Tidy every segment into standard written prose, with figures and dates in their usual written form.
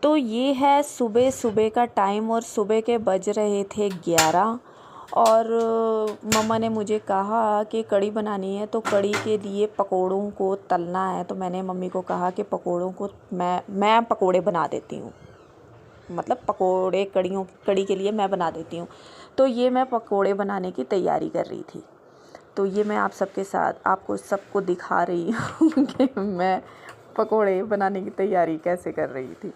तो ये है सुबह सुबह का टाइम और सुबह के बज रहे थे 11 और मम्मा ने मुझे कहा कि कड़ी बनानी है, तो कड़ी के लिए पकोड़ों को तलना है। तो मैंने मम्मी को कहा कि पकोड़ों को मैं पकोड़े बना देती हूँ, मतलब पकोड़े कड़ी के लिए मैं बना देती हूँ। तो ये मैं पकोड़े बनाने की तैयारी कर रही थी। तो ये मैं आप सबके साथ आपको सबको दिखा रही हूँ कि मैं पकोड़े बनाने की तैयारी कैसे कर रही थी।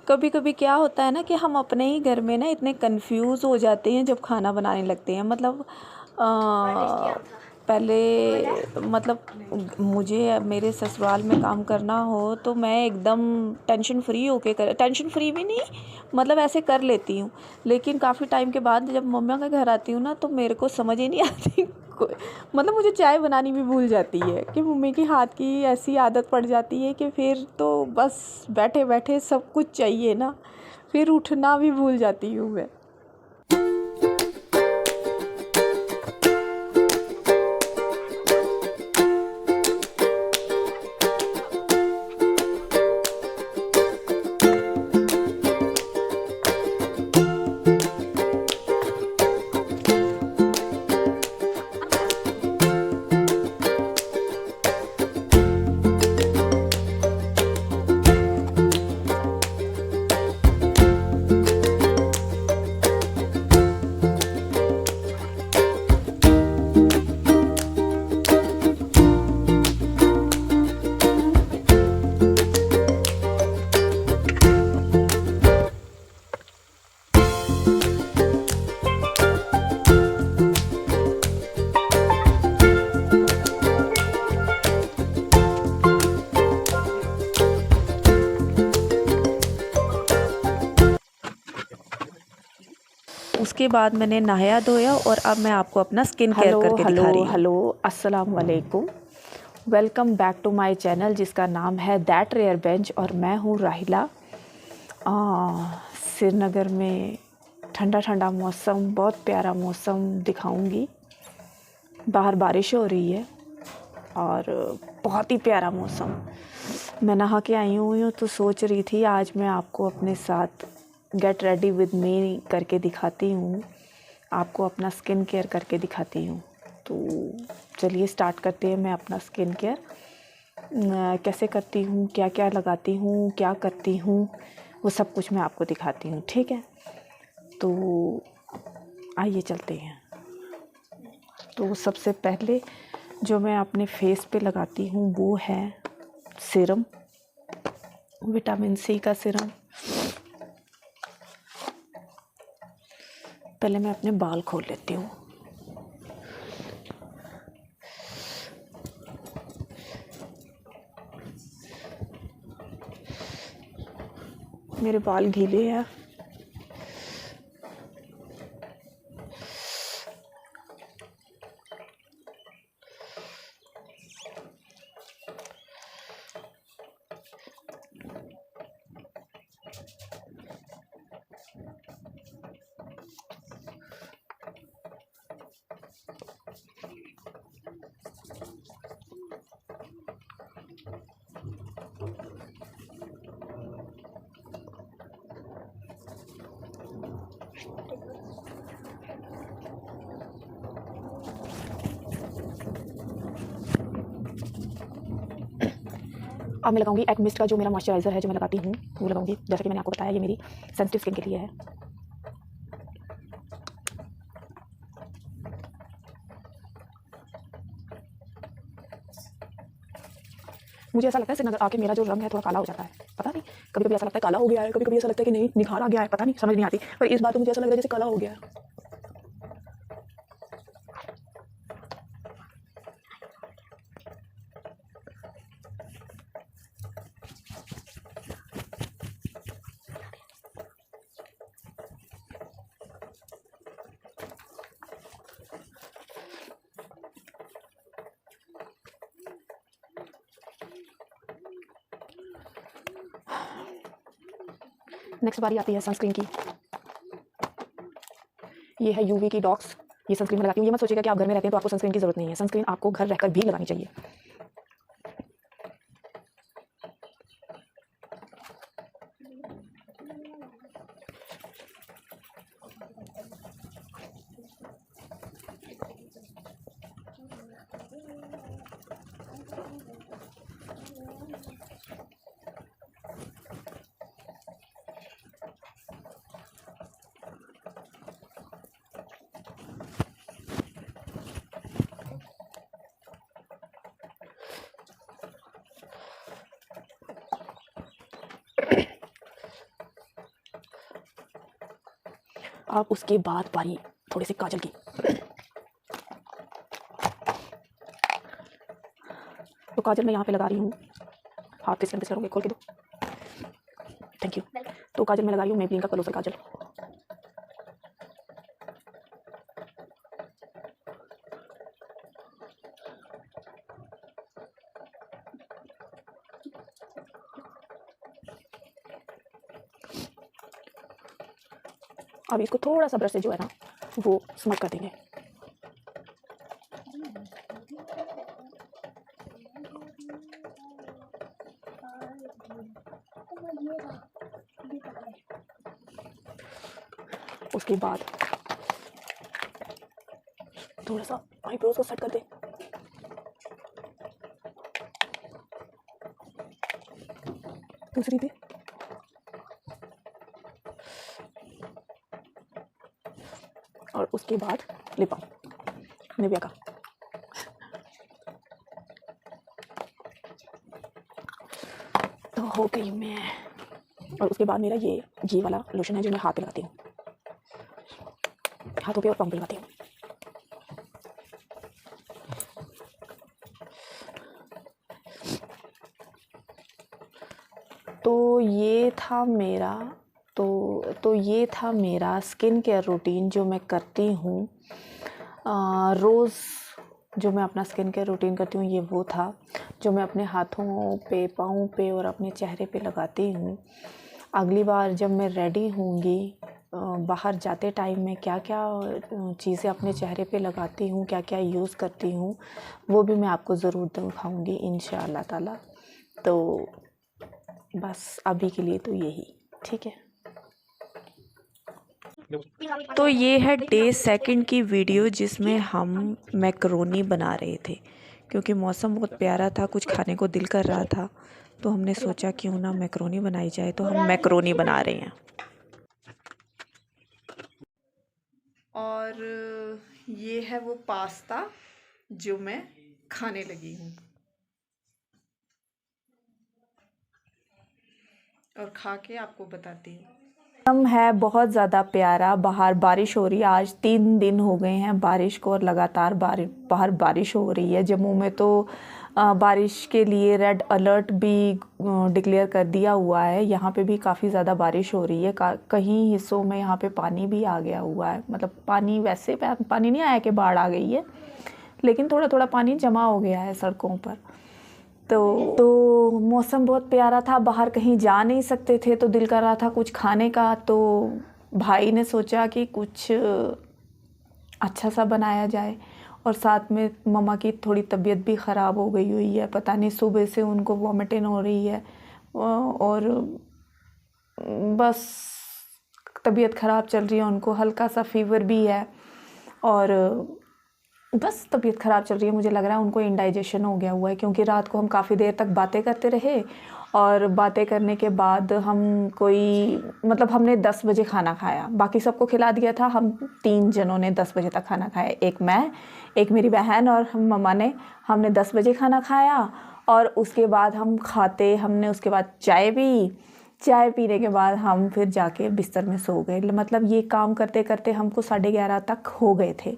कभी कभी क्या होता है ना कि हम अपने ही घर में ना इतने कंफ्यूज हो जाते हैं जब खाना बनाने लगते हैं। मतलब पहले मतलब मुझे मेरे ससुराल में काम करना हो तो मैं एकदम टेंशन फ्री भी नहीं, मतलब ऐसे कर लेती हूँ। लेकिन काफ़ी टाइम के बाद जब मम्मा के घर आती हूँ ना तो मेरे को समझ ही नहीं आती मतलब मुझे चाय बनानी भी भूल जाती है कि मम्मी के हाथ की ऐसी आदत पड़ जाती है कि फिर तो बस बैठे बैठे सब कुछ चाहिए ना, फिर उठना भी भूल जाती हूँ मैं। उसके बाद मैंने नहाया धोया और अब मैं आपको अपना स्किन केयर करके दिखा रही हूँ। हेलो अस्सलाम वालेकुम, welcome back to my channel जिसका नाम है दैट रेयर बेंच और मैं हूँ राहिला। श्रीनगर में ठंडा ठंडा मौसम, बहुत प्यारा मौसम दिखाऊंगी। बाहर बारिश हो रही है और बहुत ही प्यारा मौसम। मैं नहा के आई हूँ तो सोच रही थी आज मैं आपको अपने साथ गेट रेडी विद मी करके दिखाती हूँ, आपको अपना स्किन केयर करके दिखाती हूँ। तो चलिए स्टार्ट करते हैं। मैं अपना स्किन केयर कैसे करती हूँ, क्या क्या लगाती हूँ, क्या करती हूँ, वो सब कुछ मैं आपको दिखाती हूँ, ठीक है। तो आइए चलते हैं। तो सबसे पहले जो मैं अपने फेस पे लगाती हूँ वो है सीरम, विटामिन सी का सीरम। पहले मैं अपने बाल खोल लेती हूँ। मेरे बाल गीले हैं। अब मैं लगाऊंगी एक्ट मिस्ट का जो मेरा मॉइस्चराइज़र है जो मैं लगाती हूँ वो लगाऊंगी। जैसा कि मैंने आपको बताया ये मेरी सेंसिटिव स्किन के लिए है। मुझे ऐसा लगता है श्रीनगर आके मेरा जो रंग है थोड़ा काला हो जाता है, पता नहीं। कभी कभी ऐसा लगता है काला हो गया है, कभी कभी ऐसा लगता है कि नहीं निखार आ गया है, पता नहीं, समझ नहीं आती। पर इस बार तो मुझे ऐसा लग रहा है जैसे काला हो गया है। नेक्स्ट बारी आती है सनस्क्रीन की। ये है यूवी की डॉक्स। ये सनस्क्रीन में लगाती हूँ। ये मत सोचिएगा कि आप घर में रहते हैं तो आपको सनस्क्रीन की जरूरत नहीं है। सनस्क्रीन आपको घर रहकर भी लगानी चाहिए। अब उसके बाद बारी थोड़ी सी काजल की। तो काजल मैं यहाँ पे लगा रही हूँ, हाथ फिसलन होंगे, खोल के दो, थैंक यू। तो काजल मैं लगा रही हूँ मेबलिन का कलोसर काजल। अब इसको थोड़ा सा ब्रश से जो है ना वो स्मग कर देंगे। उसके बाद थोड़ा सा आईब्रोज को सेट कर दे। दूसरी भी। और उसके बाद लिप बाम निविया का। तो हो गई मैं। और उसके बाद मेरा ये वाला लोशन है जो मैं हाथ पे लगाती हूँ, हाथों पे और पाँव पे लगाती हूँ। तो ये था मेरा स्किन केयर रूटीन जो मैं करती हूँ रोज़। जो मैं अपना स्किन केयर रूटीन करती हूँ ये वो था जो मैं अपने हाथों पे, पाँव पे और अपने चेहरे पे लगाती हूँ। अगली बार जब मैं रेडी होंगी बाहर जाते टाइम में क्या क्या चीज़ें अपने चेहरे पे लगाती हूँ, क्या क्या यूज़ करती हूँ, वो भी मैं आपको ज़रूर दिखाऊँगी इंशाअल्लाह ताला। तो बस अभी के लिए तो यही ठीक है। तो ये है डे सेकंड की वीडियो जिसमें हम मैकरोनी बना रहे थे, क्योंकि मौसम बहुत प्यारा था, कुछ खाने को दिल कर रहा था, तो हमने सोचा क्यों ना मैकरोनी बनाई जाए, तो हम मैकरोनी बना रहे हैं। और ये है वो पास्ता जो मैं खाने लगी हूँ और खा के आपको बताती हूँ। मौसम है बहुत ज़्यादा प्यारा, बाहर बारिश हो रही है। आज 3 दिन हो गए हैं बारिश को और लगातार बाहर बारिश हो रही है। जम्मू में तो बारिश के लिए रेड अलर्ट भी डिक्लेयर कर दिया हुआ है। यहाँ पे भी काफ़ी ज़्यादा बारिश हो रही है। कहीं हिस्सों में यहाँ पे पानी भी आ गया हुआ है। मतलब पानी वैसे पानी नहीं आया कि बाढ़ आ गई है, लेकिन थोड़ा थोड़ा पानी जमा हो गया है सड़कों पर। तो मौसम बहुत प्यारा था, बाहर कहीं जा नहीं सकते थे, तो दिल कर रहा था कुछ खाने का। तो भाई ने सोचा कि कुछ अच्छा सा बनाया जाए, और साथ में मम्मा की थोड़ी तबीयत भी ख़राब हो गई हुई है, पता नहीं सुबह से उनको वॉमिटिंग हो रही है और बस तबीयत ख़राब चल रही है, उनको हल्का सा फीवर भी है और बस तबीयत ख़राब चल रही है। मुझे लग रहा है उनको इंडाइजेशन हो गया हुआ है, क्योंकि रात को हम काफ़ी देर तक बातें करते रहे और बातें करने के बाद हमने 10 बजे खाना खाया, बाकी सबको खिला दिया था। हम 3 जनों ने 10 बजे तक खाना खाया, एक मैं, एक मेरी बहन और हम मम्मा ने। हमने 10 बजे खाना खाया और उसके बाद हमने उसके बाद चाय पीने के बाद हम फिर जाके बिस्तर में सो गए। मतलब ये काम करते करते हमको 11:30 तक हो गए थे।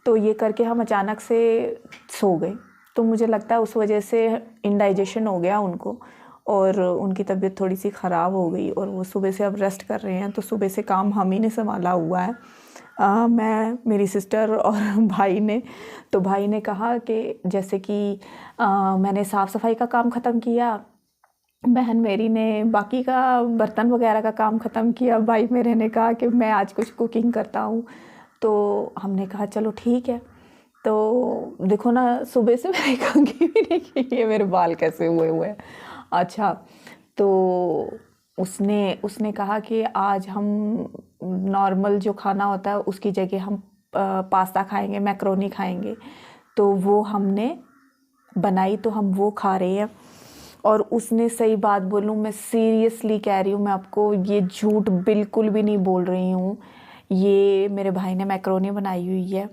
तो ये करके हम अचानक से सो गए। तो मुझे लगता है उस वजह से इंडाइजेशन हो गया उनको और उनकी तबीयत थोड़ी सी ख़राब हो गई और वो सुबह से अब रेस्ट कर रहे हैं। तो सुबह से काम हम ही ने संभाला हुआ है, मैं, मेरी सिस्टर और भाई ने। तो भाई ने कहा कि जैसे कि मैंने साफ़ सफाई का काम ख़त्म किया, बहन मेरी ने बाकी का बर्तन वगैरह का काम ख़त्म किया, भाई मेरे ने कहा कि मैं आज कुछ कुकिंग करता हूँ। तो हमने कहा चलो ठीक है। तो देखो ना, सुबह से मैंने कंघी भी नहीं की, ये मेरे बाल कैसे हुए हैं। अच्छा, तो उसने कहा कि आज हम नॉर्मल जो खाना होता है उसकी जगह हम पास्ता खाएंगे, मैक्रोनी खाएंगे। तो वो हमने बनाई, तो हम वो खा रहे हैं। और उसने, सही बात बोलूँ, मैं सीरियसली कह रही हूँ, मैं आपको ये झूठ बिल्कुल भी नहीं बोल रही हूँ, ये मेरे भाई ने मैक्रोनी बनाई हुई है।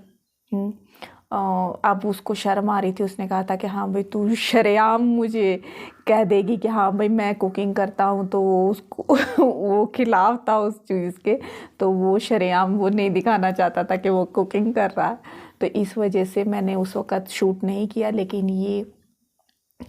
अब उसको शर्म आ रही थी। उसने कहा था कि हाँ भाई तू शरेआम मुझे कह देगी कि हाँ भाई मैं कुकिंग करता हूँ, तो वो उसको वो खिलाफ था उस चीज़ के, तो वो शरेआम वो नहीं दिखाना चाहता था कि वो कुकिंग कर रहा है। तो इस वजह से मैंने उस वक़्त शूट नहीं किया, लेकिन ये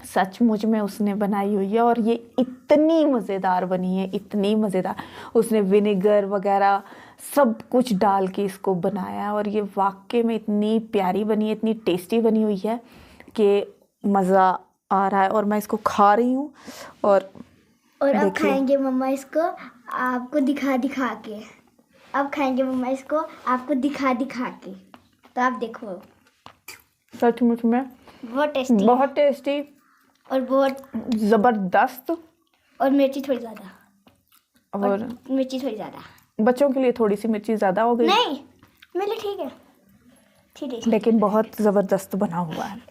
सचमुच में उसने बनाई हुई है और ये इतनी मज़ेदार बनी है, इतनी मज़ेदार। उसने विनेगर वगैरह सब कुछ डाल के इसको बनाया है और ये वाकई में इतनी प्यारी बनी है, इतनी टेस्टी बनी हुई है कि मज़ा आ रहा है। और मैं इसको खा रही हूँ और अब खाएंगे मम्मा इसको आपको दिखा दिखा के। अब खाएंगे मम्मा इसको आपको दिखा दिखा के, तो आप देखो। सचमुच में बहुत टेस्टी, बहुत टेस्टी और बहुत ज़बरदस्त। और मिर्ची थोड़ी ज़्यादा, और मिर्ची थोड़ी ज़्यादा। बच्चों के लिए थोड़ी सी मिर्ची ज़्यादा हो गई, नहीं मेरे लिए ठीक है, ठीक है, लेकिन बहुत ज़बरदस्त बना हुआ है।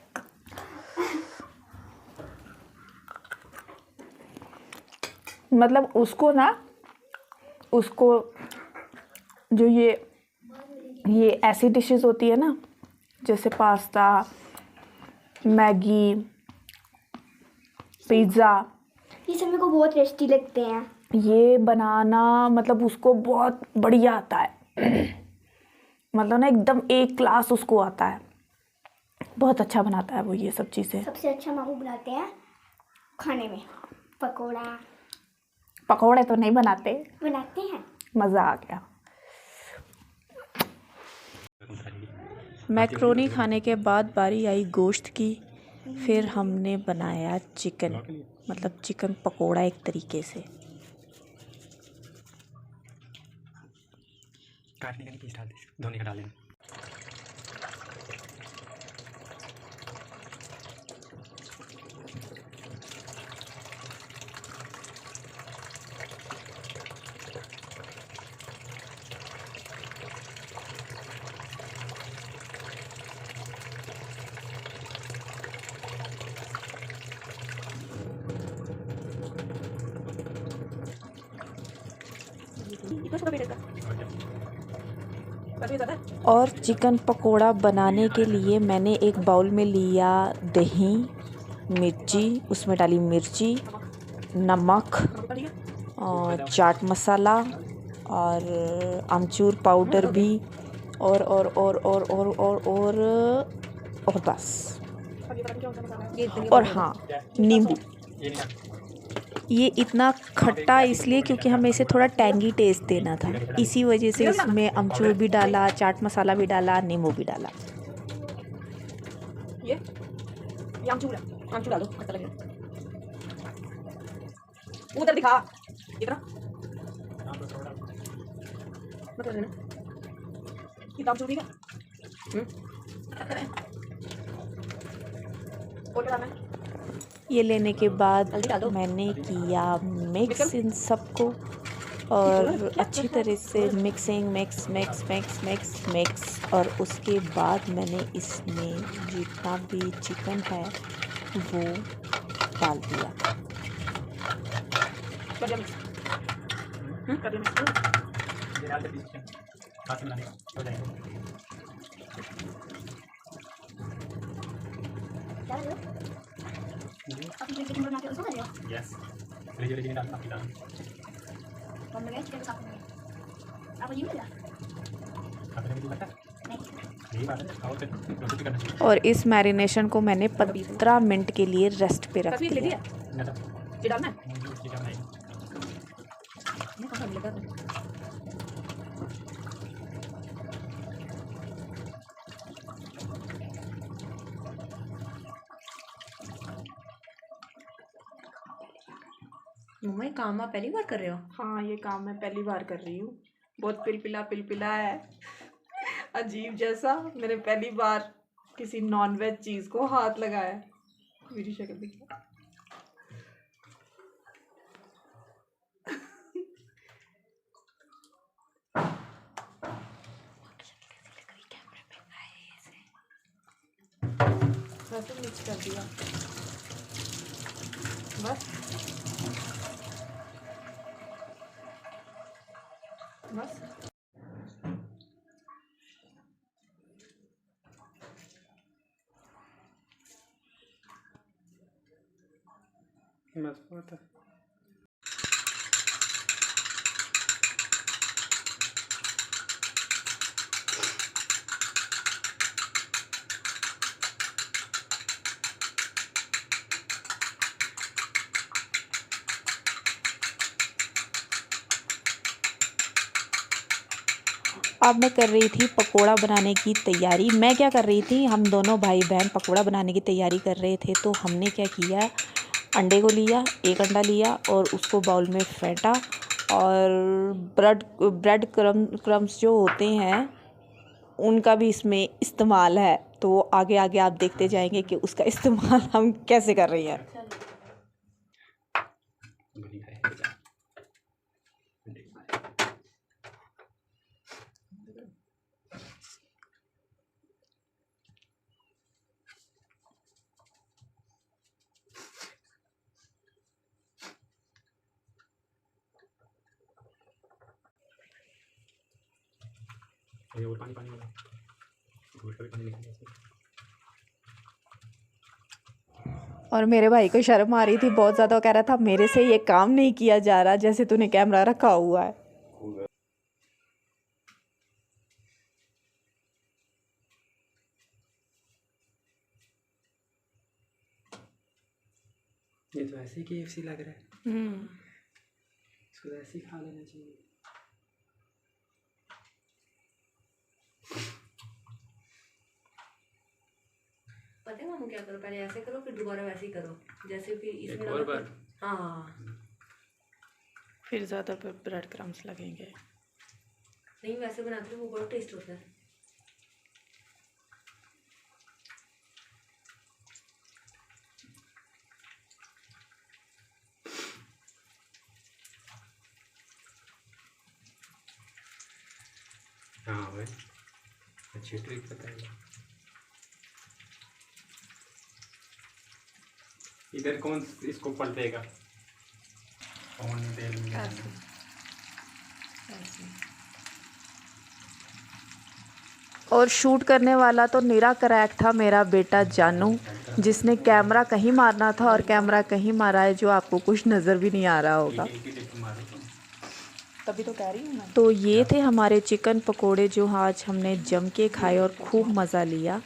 मतलब उसको जो ये ऐसी डिशेस होती है ना, जैसे पास्ता, मैगी, पिज़्ज़ा, ये सब मेरे को बहुत टेस्टी लगते हैं। ये बनाना मतलब उसको बहुत बढ़िया आता है। मतलब ना एकदम एक क्लास उसको आता है, बहुत अच्छा बनाता है वो ये सब चीज़ें। सबसे अच्छा मामू बनाते हैं खाने में पकोड़ा। पकोड़े तो नहीं बनाते हैं। मज़ा आ गया। मैक्रोनी खाने के बाद बारी आई गोश्त की। फिर हमने बनाया चिकन, मतलब चिकन पकोड़ा एक तरीके से। काटने का नहीं, पीस डाल दे, धोने का डाल देना। और चिकन पकोड़ा बनाने के लिए मैंने एक बाउल में लिया दही, मिर्ची, उसमें डाली मिर्ची, नमक और चाट मसाला और आमचूर पाउडर भी, और बस। और हाँ, नींबू। ये इतना खट्टा इसलिए क्योंकि हमें इसे थोड़ा टैंगी टेस्ट देना था, इसी वजह से इसमें अमचूर भी डाला, चाट मसाला भी डाला, नींबू भी डाला। ये अमचूर है, अमचूर डाल दो, अच्छा लगेगा। उधर दिखा इतना मतलब ना, ये अमचूर ठीक है। और क्या डालना है? ये लेने के बाद मैंने किया मिक्स इन सबको और अच्छी तरह से मिक्स और उसके बाद मैंने इसमें जितना भी चिकन है वो डाल दिया। यस, धीरे-धीरे डालना। और इस मैरिनेशन को मैंने 15 मिनट के लिए रेस्ट पे रख दिया। मम्मा ये काम आप पहली बार कर रहे हो? हाँ, ये काम मैं पहली बार कर रही हूँ। बहुत पिलपिला है, अजीब जैसा। मैंने पहली बार किसी नॉनवेज चीज़ को हाथ लगाया। मेरी शक्ल देखिए। वैसे मिक्स कर दिया बस बस। अब मैं कर रही थी पकोड़ा बनाने की तैयारी। मैं क्या कर रही थी, हम दोनों भाई बहन पकोड़ा बनाने की तैयारी कर रहे थे। तो हमने क्या किया, अंडे को लिया, एक अंडा लिया और उसको बाउल में फेंटा और ब्रेड क्रम्स जो होते हैं उनका भी इसमें इस्तेमाल है। तो आगे आगे आप देखते जाएंगे कि उसका इस्तेमाल हम कैसे कर रही हैं। और पानी पानी वाला पानी निकल इसमें। और मेरे भाई को शर्म आ रही थी बहुत ज़्यादा। वो कह रहा था मेरे से ये काम नहीं किया जा रहा जैसे तूने कैमरा रखा हुआ है। ये तो ऐसे ही KFC लग रहा है। इसको ऐसे ही खा लेना चाहिए। पता है मामू क्या करो, पहले ऐसे करो फिर दोबारा वैसे ही करो, जैसे फिर एक इसमें और बार। हाँ फिर ज़्यादा ब्रेड क्रम्स लगेंगे। नहीं वैसे बनाते हो वो बड़ा टेस्ट होता है। हाँ भाई अच्छी ट्रिक पता है। इधर कौन इसको पलटेगा, कौन तेल में और शूट करने वाला तो निरा क्रैक था मेरा बेटा जानू, जिसने कैमरा कहीं मारना था और कैमरा कहीं मारा है जो आपको कुछ नज़र भी नहीं आ रहा होगा। तभी तो कह रही हूँ मैं। तो ये थे हमारे चिकन पकोड़े जो आज हमने जम के खाए और खूब मज़ा लिया।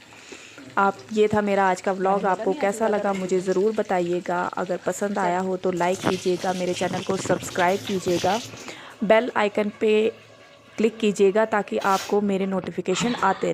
ये था मेरा आज का व्लॉग। आपको कैसा लगा मुझे ज़रूर बताइएगा। अगर पसंद आया हो तो लाइक कीजिएगा, मेरे चैनल को सब्सक्राइब कीजिएगा, बेल आइकन पे क्लिक कीजिएगा ताकि आपको मेरे नोटिफिकेशन आते रहे।